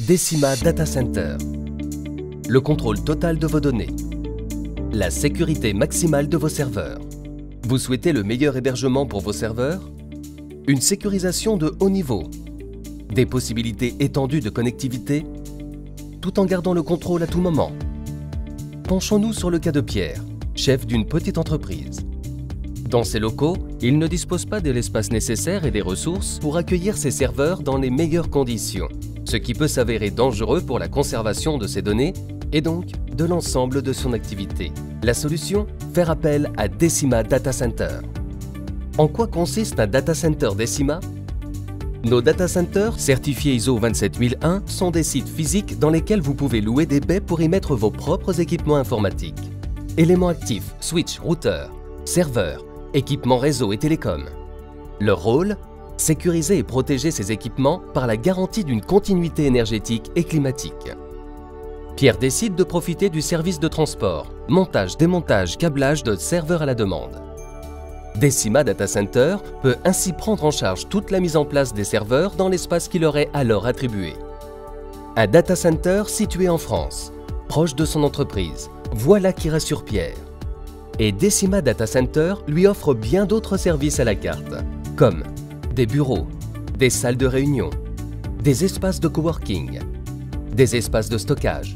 Decima Data Center. Le contrôle total de vos données. La sécurité maximale de vos serveurs. Vous souhaitez le meilleur hébergement pour vos serveurs? Une sécurisation de haut niveau. Des possibilités étendues de connectivité, tout en gardant le contrôle à tout moment. Penchons-nous sur le cas de Pierre, chef d'une petite entreprise. Dans ses locaux, il ne dispose pas de l'espace nécessaire et des ressources pour accueillir ses serveurs dans les meilleures conditions, ce qui peut s'avérer dangereux pour la conservation de ses données et donc de l'ensemble de son activité. La solution? Faire appel à Decima Data Center. En quoi consiste un data center Decima? Nos data centers certifiés ISO 27001 sont des sites physiques dans lesquels vous pouvez louer des baies pour y mettre vos propres équipements informatiques. Éléments actifs, switch, routeur, serveurs, équipements réseau et télécom. Leur rôle? Sécuriser et protéger ces équipements par la garantie d'une continuité énergétique et climatique. Pierre décide de profiter du service de transport, montage, démontage, câblage de serveurs à la demande. Decima Data Center peut ainsi prendre en charge toute la mise en place des serveurs dans l'espace qui leur est alors attribué. Un data center situé en France, proche de son entreprise, voilà qui rassure Pierre. Et Decima Data Center lui offre bien d'autres services à la carte, comme des bureaux, des salles de réunion, des espaces de coworking, des espaces de stockage,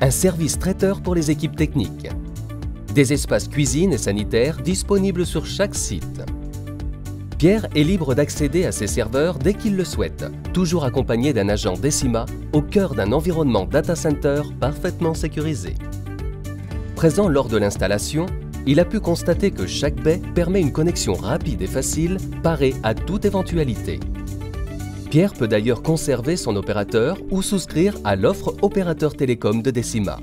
un service traiteur pour les équipes techniques, des espaces cuisine et sanitaires disponibles sur chaque site. Pierre est libre d'accéder à ces serveurs dès qu'il le souhaite, toujours accompagné d'un agent Decima au cœur d'un environnement data center parfaitement sécurisé. Présent lors de l'installation, il a pu constater que chaque baie permet une connexion rapide et facile, parée à toute éventualité. Pierre peut d'ailleurs conserver son opérateur ou souscrire à l'offre opérateur télécom de Decima.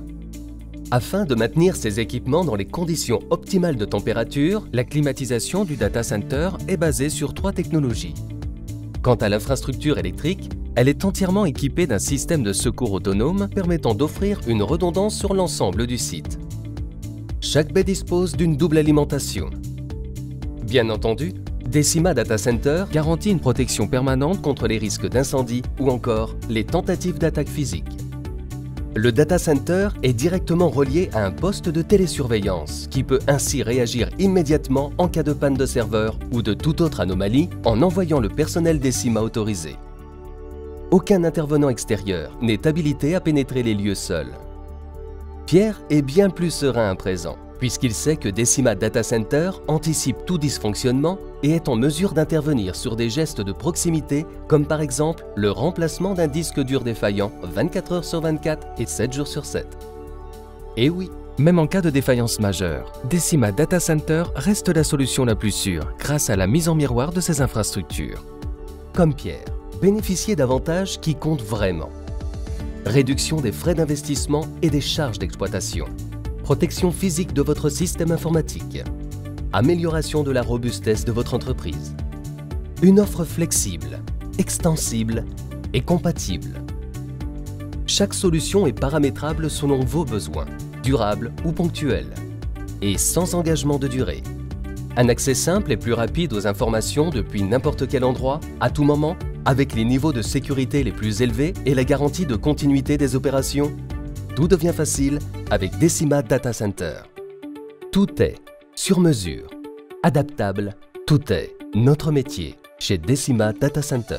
Afin de maintenir ces équipements dans les conditions optimales de température, la climatisation du data center est basée sur 3 technologies. Quant à l'infrastructure électrique, elle est entièrement équipée d'un système de secours autonome permettant d'offrir une redondance sur l'ensemble du site. Chaque baie dispose d'une double alimentation. Bien entendu, Decima Data Center garantit une protection permanente contre les risques d'incendie ou encore les tentatives d'attaque physique. Le data center est directement relié à un poste de télésurveillance qui peut ainsi réagir immédiatement en cas de panne de serveur ou de toute autre anomalie en envoyant le personnel Decima autorisé. Aucun intervenant extérieur n'est habilité à pénétrer les lieux seul. Pierre est bien plus serein à présent, puisqu'il sait que Decima Data Center anticipe tout dysfonctionnement et est en mesure d'intervenir sur des gestes de proximité, comme par exemple le remplacement d'un disque dur défaillant 24 heures sur 24 et 7 jours sur 7. Et oui, même en cas de défaillance majeure, Decima Data Center reste la solution la plus sûre grâce à la mise en miroir de ses infrastructures. Comme Pierre, bénéficiez d'avantages qui comptent vraiment. Réduction des frais d'investissement et des charges d'exploitation. Protection physique de votre système informatique. Amélioration de la robustesse de votre entreprise. Une offre flexible, extensible et compatible. Chaque solution est paramétrable selon vos besoins, durables ou ponctuels, et sans engagement de durée. Un accès simple et plus rapide aux informations depuis n'importe quel endroit, à tout moment, avec les niveaux de sécurité les plus élevés et la garantie de continuité des opérations. Tout devient facile avec Decima Data Center. Tout est sur mesure, adaptable, tout est notre métier chez Decima Data Center.